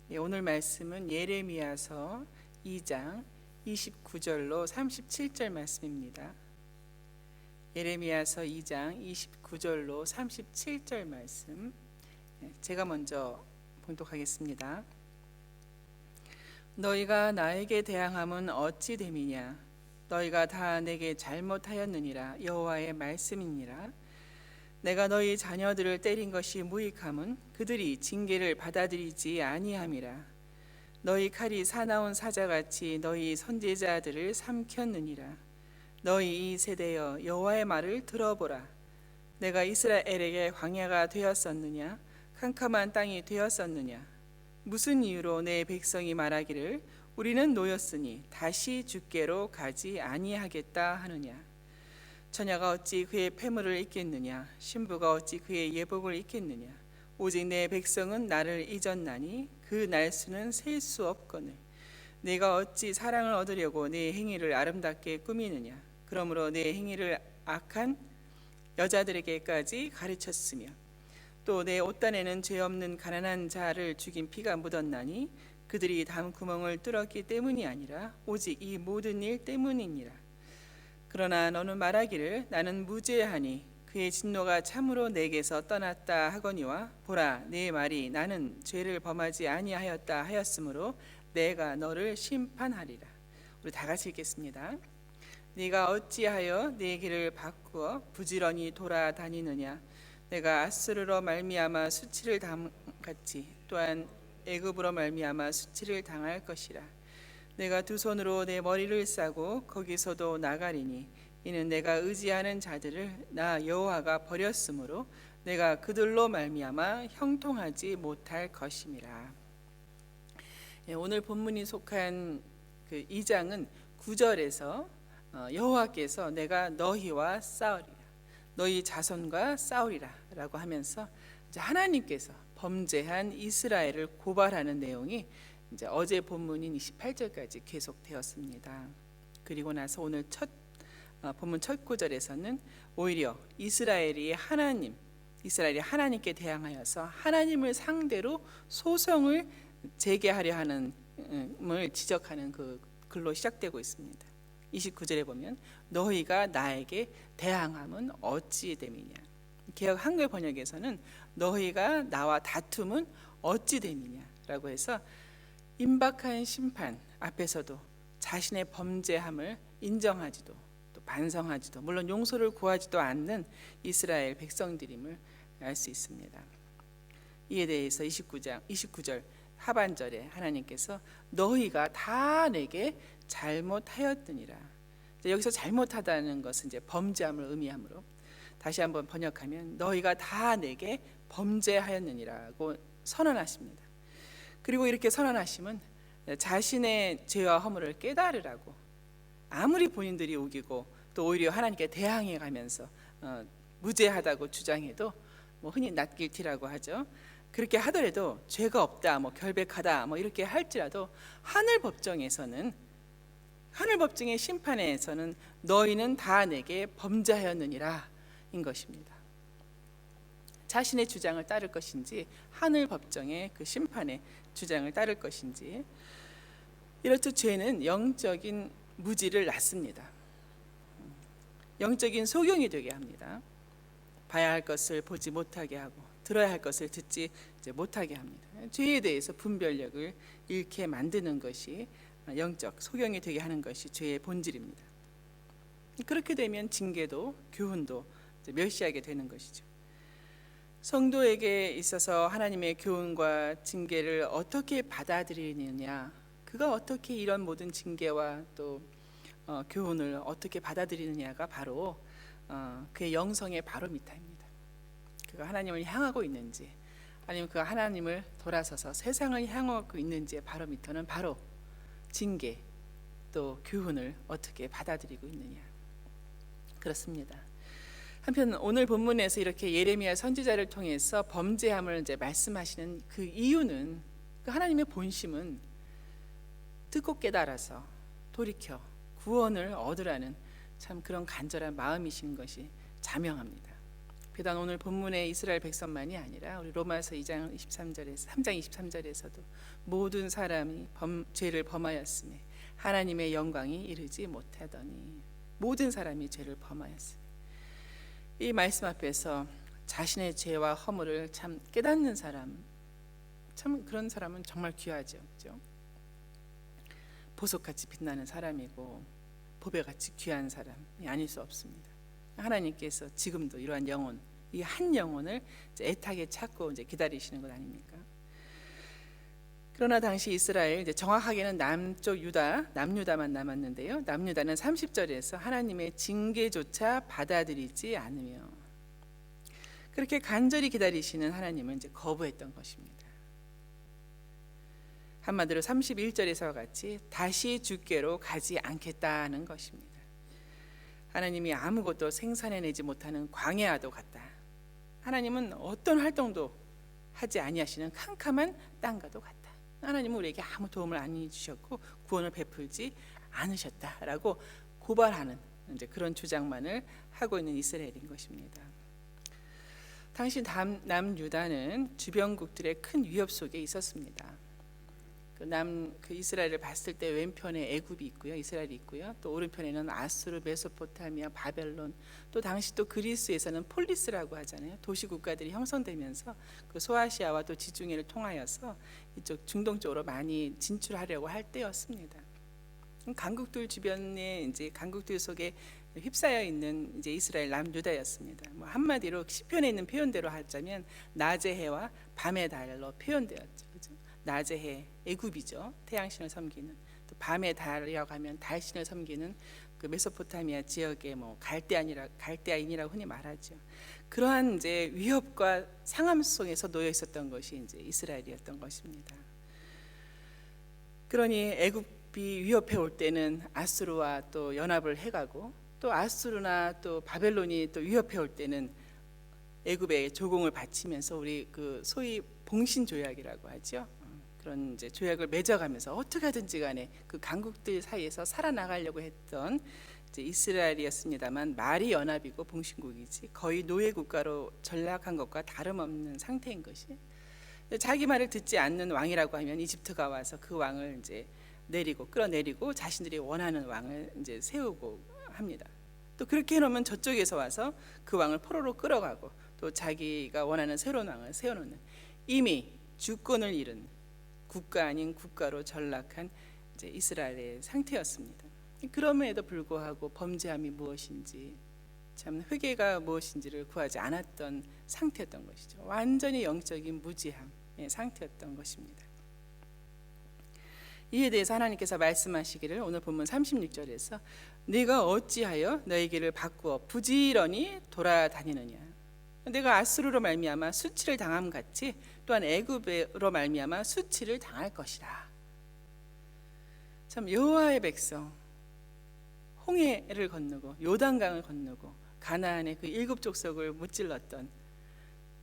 오늘 말씀은 예레미야서 2장 29절로 37절 말씀입니다. 예레미야서 2장 29절로 37절 말씀, 제가 먼저 봉독하겠습니다. 너희가 나에게 대항함은 어찌 됨이냐? 너희가 다 내게 잘못하였느니라. 여호와의 말씀이니라. 내가 너희 자녀들을 때린 것이 무익함은 그들이 징계를 받아들이지 아니함이라. 너희 칼이 사나운 사자같이 너희 선지자들을 삼켰느니라. 너희 이 세대여, 여호와의 말을 들어보라. 내가 이스라엘에게 광야가 되었었느냐? 캄캄한 땅이 되었었느냐? 무슨 이유로 내 백성이 말하기를 우리는 노였으니 다시 주께로 가지 아니하겠다 하느냐? 처녀가 어찌 그의 폐물을 입겠느냐? 신부가 어찌 그의 예복을 입겠느냐? 오직 내 백성은 나를 잊었나니 그 날수는 셀 수 없거늘. 내가 어찌 사랑을 얻으려고 내 행위를 아름답게 꾸미느냐? 그러므로 내 행위를 악한 여자들에게까지 가르쳤으며 또 내 옷단에는 죄 없는 가난한 자를 죽인 피가 묻었나니 그들이 담구멍을 뚫었기 때문이 아니라 오직 이 모든 일 때문이니라. 그러나 너는 말하기를 나는 무죄하니 그의 진노가 참으로 내게서 떠났다 하거니와 보라, 내 말이 나는 죄를 범하지 아니하였다 하였으므로 내가 너를 심판하리라. 우리 다 같이 읽겠습니다. 네가 어찌하여 내 길을 바꾸어 부지런히 돌아다니느냐? 내가 아수르로 말미암아 수치를 당같이 또한 애굽으로 말미암아 수치를 당할 것이라. 내가 두 손으로 내 머리를 싸고 거기서도 나가리니 이는 내가 의지하는 자들을 나 여호와가 버렸으므로 내가 그들로 말미암아 형통하지 못할 것임이라. 오늘 본문이 속한 그 2장은 9절에서 여호와께서 내가 너희와 싸우리라, 너희 자손과 싸우리라 라고 하면서 이제 하나님께서 범죄한 이스라엘을 고발하는 내용이 이제 어제 본문인 28절까지 계속되었습니다. 그리고 나서 오늘 본문 첫 구절에서는 오히려 이스라엘이 하나님께 대항하여서 하나님을 상대로 소송을 제기하려 하는 을 지적하는 그 글로 시작되고 있습니다. 29절에 보면 너희가 나에게 대항함은 어찌 됨이냐? 개역 한글 번역에서는 너희가 나와 다툼은 어찌 됨이냐라고 해서 임박한 심판 앞에서도 자신의 범죄함을 인정하지도 또 반성하지도 물론 용서를 구하지도 않는 이스라엘 백성들임을 알 수 있습니다. 이에 대해서 29절 하반절에 하나님께서 너희가 다 내게 잘못하였느니라. 여기서 잘못하다는 것은 이제 범죄함을 의미하므로 다시 한번 번역하면 너희가 다 내게 범죄하였느니라고 선언하십니다. 그리고 이렇게 선언하시면 자신의 죄와 허물을 깨달으라고, 아무리 본인들이 우기고 또 오히려 하나님께 대항해 가면서 무죄하다고 주장해도 흔히 낫길티라고 하죠. 그렇게 하더라도 죄가 없다, 결백하다 이렇게 할지라도 하늘 법정의 심판에서는 너희는 다 내게 범죄하였느니라 인 것입니다. 자신의 주장을 따를 것인지 하늘 법정의 그 심판의 주장을 따를 것인지, 이렇듯 죄는 영적인 무지를 낳습니다. 영적인 소경이 되게 합니다. 봐야 할 것을 보지 못하게 하고 들어야 할 것을 듣지 못하게 합니다. 죄에 대해서 분별력을 잃게 만드는 것이 영적 소경이 되게 하는 것이 죄의 본질입니다. 그렇게 되면 징계도 교훈도 멸시하게 되는 것이죠. 성도에게 있어서 하나님의 교훈과 징계를 어떻게 받아들이느냐, 그가 어떻게 이런 모든 징계와 또 교훈을 어떻게 받아들이느냐가 바로 그의 영성의 바로미터입니다. 그가 하나님을 향하고 있는지 아니면 그가 하나님을 돌아서서 세상을 향하고 있는지의 바로미터는 바로 징계 또 교훈을 어떻게 받아들이고 있느냐, 그렇습니다. 한편 오늘 본문에서 이렇게 예레미야 선지자를 통해서 범죄함을 이제 말씀하시는 그 이유는, 그 하나님의 본심은 듣고 깨달아서 돌이켜 구원을 얻으라는 참 그런 간절한 마음이신 것이 자명합니다. 비단 오늘 본문의 이스라엘 백성만이 아니라 우리 로마서 2장 23절에서 3장 23절에서도 모든 사람이 죄를 범하였으며 하나님의 영광이 이르지 못하더니 모든 사람이 죄를 범하였으며 이 말씀 앞에서 자신의 죄와 허물을 참 깨닫는 사람, 참 그런 사람은 정말 귀하죠, 그렇죠? 보석같이 빛나는 사람이고 보배같이 귀한 사람이 아닐 수 없습니다. 하나님께서 지금도 이러한 영혼, 이 한 영혼을 애타게 찾고 이제 기다리시는 것 아닙니까? 그러나 당시 이스라엘, 이제 정확하게는 남쪽 유다, 남유다만 남았는데요. 남유다는 30절에서 하나님의 징계조차 받아들이지 않으며 그렇게 간절히 기다리시는 하나님을 이제 거부했던 것입니다. 한마디로 31절에서와 같이 다시 주께로 가지 않겠다는 것입니다. 하나님이 아무것도 생산해내지 못하는 광야와도 같다. 하나님은 어떤 활동도 하지 아니하시는 캄캄한 땅과도 같다. 하나님은 우리에게 아무 도움을 안 주셨고 구원을 베풀지 않으셨다라고 고발하는 이제 그런 주장만을 하고 있는 이스라엘인 것입니다. 당시 남유다는 주변국들의 큰 위협 속에 있었습니다. 그 이스라엘을 봤을 때 왼편에 애굽이 있고요, 이스라엘이 있고요. 또 오른편에는 아수르, 메소포타미아, 바벨론, 또 당시 또 그리스에서는 폴리스라고 하잖아요. 도시 국가들이 형성되면서 그 소아시아와 또 지중해를 통하여서 이쪽 중동 쪽으로 많이 진출하려고 할 때였습니다. 강국들 주변에 이제 강국들 속에 휩싸여 있는 이제 이스라엘 남유다였습니다. 한마디로 시편에 있는 표현대로 하자면 낮의 해와 밤의 달로 표현되었죠. 그렇죠? 낮의 해 애굽이죠. 태양신을 섬기는. 또 밤의 달이라고 하면 달신을 섬기는 그 메소포타미아 지역의 갈대아인이라고 흔히 말하죠. 그러한 이제 위협과 상함 속에서 놓여 있었던 것이 이제 이스라엘이었던 것입니다. 그러니 애굽이 위협해 올 때는 아수르와 또 연합을 해가고 또 아수르나 또 바벨론이 또 위협해 올 때는 애굽에 조공을 바치면서 우리 그 소위 봉신 조약이라고 하죠. 그런 이제 조약을 맺어가면서 어떻게 하든지 간에 그 강국들 사이에서 살아나가려고 했던 이제 이스라엘이었습니다만 말이 연합이고 봉신국이지 거의 노예 국가로 전락한 것과 다름없는 상태인 것이 자기 말을 듣지 않는 왕이라고 하면 이집트가 와서 그 왕을 이제 끌어내리고 자신들이 원하는 왕을 이제 세우고 합니다. 또 그렇게 해놓으면 저쪽에서 와서 그 왕을 포로로 끌어가고 또 자기가 원하는 새로운 왕을 세워놓는 이미 주권을 잃은 국가 아닌 국가로 전락한 이제 이스라엘의 상태였습니다. 그럼에도 불구하고 범죄함이 무엇인지 참 회개가 무엇인지를 구하지 않았던 상태였던 것이죠. 완전히 영적인 무지함의 상태였던 것입니다. 이에 대해서 하나님께서 말씀하시기를 오늘 본문 36절에서 네가 어찌하여 너의 길을 바꾸어 부지런히 돌아다니느냐. 내가 아수르로 말미암아 수치를 당함 같이 또한 애굽으로 말미암아 수치를 당할 것이라. 참 여호와의 백성 홍해를 건너고 요단강을 건너고 가나안의 그 7 족속을 무찔렀던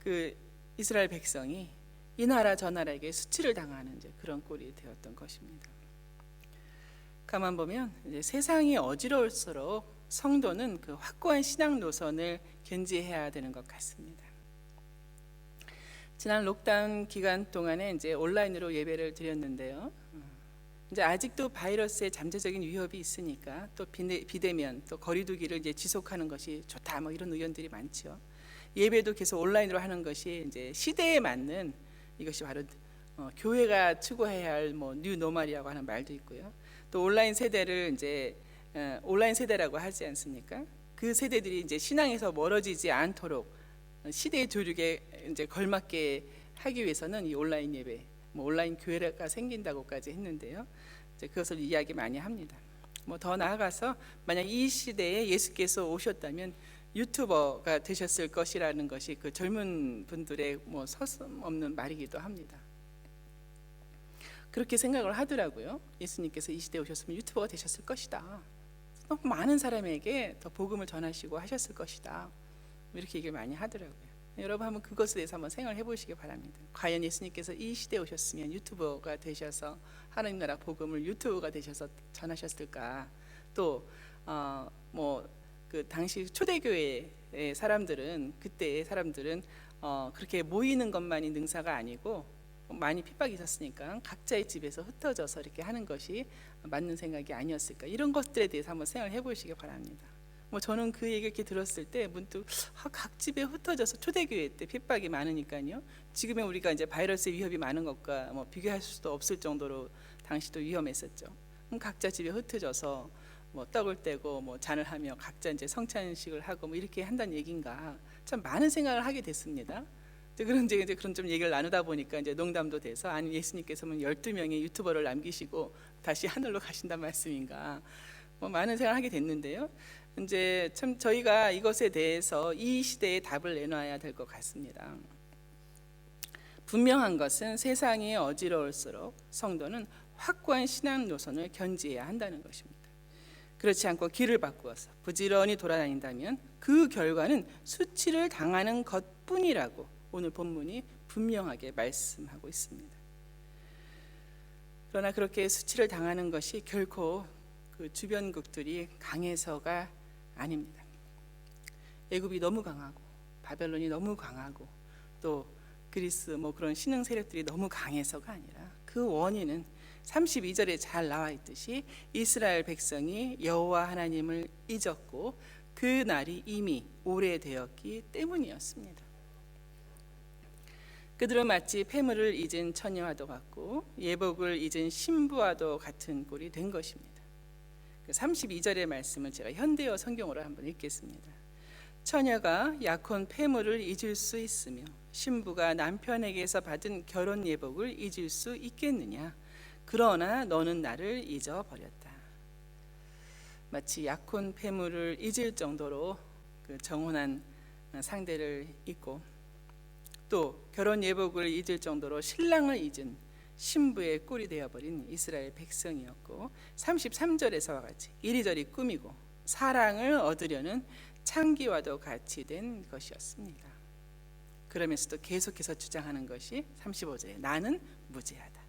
그 이스라엘 백성이 이 나라 저 나라에게 수치를 당하는 이제 그런 꼴이 되었던 것입니다. 가만 보면 이제 세상이 어지러울수록 성도는 그 확고한 신앙 노선을 견지해야 되는 것 같습니다. 지난 록다운 기간 동안에 이제 온라인으로 예배를 드렸는데요. 이제 아직도 바이러스의 잠재적인 위협이 있으니까 또 비대면 또 거리두기를 이제 지속하는 것이 좋다 뭐 이런 의견들이 많죠. 예배도 계속 온라인으로 하는 것이 이제 시대에 맞는 이것이 바로 교회가 추구해야 할 뭐 뉴노멀이라고 하는 말도 있고요. 또 온라인 세대를 이제 온라인 세대라고 하지 않습니까? 그 세대들이 이제 신앙에서 멀어지지 않도록 시대의 조력에 이제 걸맞게 하기 위해서는 이 온라인 예배, 뭐 온라인 교회가 생긴다고까지 했는데요. 이제 그것을 이야기 많이 합니다. 뭐 더 나아가서 만약 이 시대에 예수께서 오셨다면 유튜버가 되셨을 것이라는 것이 그 젊은 분들의 뭐 서슴없는 말이기도 합니다. 그렇게 생각을 하더라고요. 예수님께서 이 시대에 오셨으면 유튜버가 되셨을 것이다. 너무 많은 사람에게 더 복음을 전하시고 하셨을 것이다. 이렇게 얘기를 많이 하더라고요. 여러분 한번 그것에 대해서 한번 생각해 보시기 바랍니다. 과연 예수님께서 이 시대에 오셨으면 유튜버가 되셔서 하나님 나라 복음을 유튜버가 되셔서 전하셨을까? 또 뭐 그 당시 초대교회의 사람들은 그때의 사람들은 그렇게 모이는 것만이 능사가 아니고 많이 핍박이 있었으니까 각자의 집에서 흩어져서 이렇게 하는 것이 맞는 생각이 아니었을까, 이런 것들에 대해서 한번 생각을 해보시기 바랍니다. 뭐 저는 그 얘기 이렇게 들었을 때 문득 각 집에 흩어져서, 초대교회 때 핍박이 많으니까요. 지금의 우리가 이제 바이러스의 위협이 많은 것과 뭐 비교할 수도 없을 정도로 당시도 위험했었죠. 그럼 각자 집에 흩어져서 뭐 떡을 떼고 뭐 잔을 하며 각자 이제 성찬식을 하고 뭐 이렇게 한다는 얘기인가, 참 많은 생각을 하게 됐습니다. 이제 그런 좀 얘기를 나누다 보니까 이제 농담도 돼서, 아니 예수님께서는 12명의 유튜버를 남기시고 다시 하늘로 가신단 말씀인가, 뭐 많은 생각을 하게 됐는데요. 이제 참 저희가 이것에 대해서 이 시대에 답을 내놔야 될 것 같습니다. 분명한 것은 세상이 어지러울수록 성도는 확고한 신앙 노선을 견지해야 한다는 것입니다. 그렇지 않고 길을 바꾸어서 부지런히 돌아다닌다면 그 결과는 수치를 당하는 것뿐이라고 오늘 본문이 분명하게 말씀하고 있습니다. 그러나 그렇게 수치를 당하는 것이 결코 그 주변국들이 강해서가 아닙니다. 애굽이 너무 강하고 바벨론이 너무 강하고 또 그리스 뭐 그런 신흥 세력들이 너무 강해서가 아니라, 그 원인은 32절에 잘 나와 있듯이 이스라엘 백성이 여호와 하나님을 잊었고 그 날이 이미 오래되었기 때문이었습니다. 그들은 마치 폐물을 잊은 처녀와도 같고 예복을 잊은 신부와도 같은 꼴이 된 것입니다. 32절의 말씀을 제가 현대어 성경으로 한번 읽겠습니다. 처녀가 약혼 폐물을 잊을 수 있으며 신부가 남편에게서 받은 결혼 예복을 잊을 수 있겠느냐? 그러나 너는 나를 잊어버렸다. 마치 약혼 폐물을 잊을 정도로 그 정혼한 상대를 잊고 또 결혼 예복을 잊을 정도로 신랑을 잊은 신부의 꼴이 되어버린 이스라엘 백성이었고, 33절에서와 같이 이리저리 꾸미고 사랑을 얻으려는 창기와도 같이 된 것이었습니다. 그러면서도 계속해서 주장하는 것이 35절에 나는 무죄하다,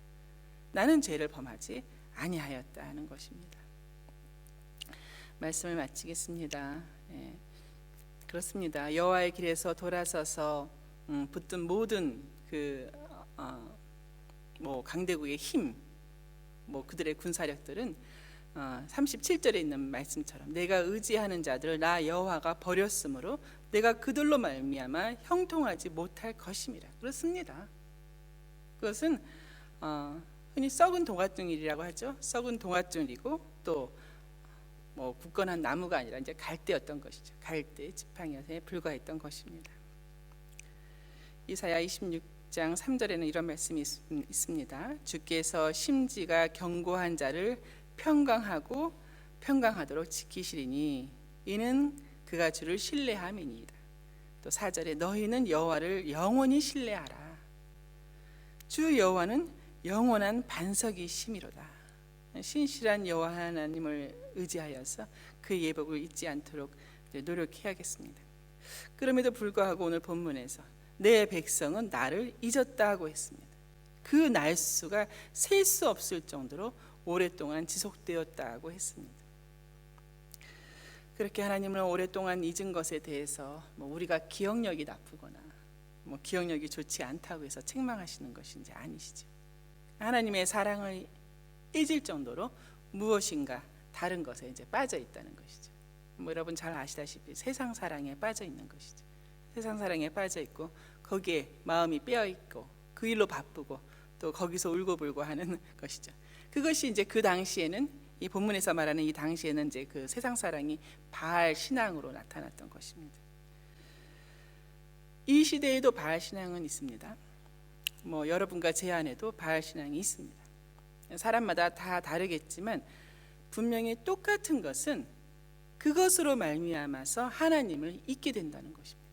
나는 죄를 범하지 아니하였다 하는 것입니다. 말씀을 마치겠습니다. 그렇습니다. 여호와의 길에서 돌아서서 붙든 모든 뭐 강대국의 힘, 뭐 그들의 군사력들은 37절에 있는 말씀처럼 내가 의지하는 자들을 나 여호와가 버렸으므로 내가 그들로 말미암아 형통하지 못할 것임이라. 그렇습니다. 그것은 흔히 썩은 동아줄이라고 하죠. 썩은 동아줄이고 또 뭐 굳건한 나무가 아니라 이제 갈대였던 것이죠. 갈대 지팡이에 불과했던 것입니다. 이사야 26장 3절에는 이런 말씀이 있습니다. 주께서 심지가 견고한 자를 평강하도록 지키시리니 이는 그가 주를 신뢰함이니이다. 또 4절에 너희는 여호와를 영원히 신뢰하라. 주 여호와는 영원한 반석이시미로다. 신실한 여호와 하나님을 의지하여서 그 예복을 잊지 않도록 노력해야겠습니다. 그럼에도 불구하고 오늘 본문에서 내 백성은 나를 잊었다고 했습니다. 그 날수가 셀 수 없을 정도로 오랫동안 지속되었다고 했습니다. 그렇게 하나님을 오랫동안 잊은 것에 대해서 뭐 우리가 기억력이 나쁘거나 뭐 기억력이 좋지 않다고 해서 책망하시는 것인지 아니시죠. 하나님의 사랑을 잊을 정도로 무엇인가 다른 것에 이제 빠져 있다는 것이죠. 뭐 여러분 잘 아시다시피 세상 사랑에 빠져 있는 것이죠. 세상 사랑에 빠져 있고 거기에 마음이 빼어 있고 그 일로 바쁘고 또 거기서 울고불고 하는 것이죠. 그것이 이제 그 당시에는, 이 본문에서 말하는 이 당시에는 이제 그 세상 사랑이 바알 신앙으로 나타났던 것입니다. 이 시대에도 바알 신앙은 있습니다. 뭐 여러분과 제 안에도 바알 신앙이 있습니다. 사람마다 다 다르겠지만 분명히 똑같은 것은 그것으로 말미암아서 하나님을 잊게 된다는 것입니다.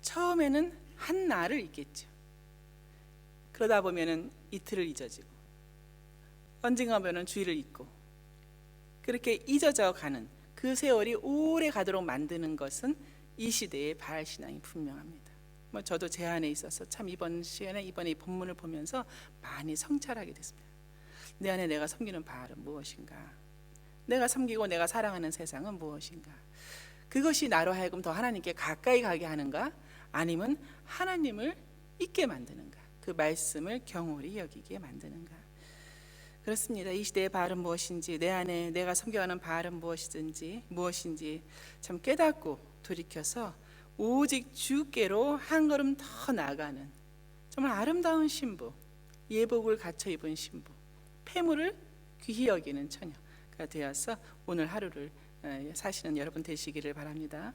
처음에는 한 날을 잊겠죠. 그러다 보면은 이틀을 잊어지고 언젠가 보면은 주일을 잊고 그렇게 잊어져 가는 그 세월이 오래 가도록 만드는 것은 이 시대의 바알 신앙이 분명합니다. 뭐 저도 제 안에 있어서 참 이번에 이 본문을 보면서 많이 성찰하게 됐습니다. 내 안에 내가 섬기는 바알은 무엇인가? 내가 섬기고 내가 사랑하는 세상은 무엇인가? 그것이 나로 하여금 더 하나님께 가까이 가게 하는가? 아니면 하나님을 잊게 만드는가? 그 말씀을 경홀히 여기게 만드는가? 그렇습니다. 이 시대의 바알은 무엇인지, 내 안에 내가 섬겨하는 바알은 무엇인지 참 깨닫고 돌이켜서 오직 주께로 한 걸음 더 나아가는 정말 아름다운 신부, 예복을 갖춰 입은 신부, 폐물을 귀히 여기는 처녀가 되어서 오늘 하루를 사시는 여러분 되시기를 바랍니다.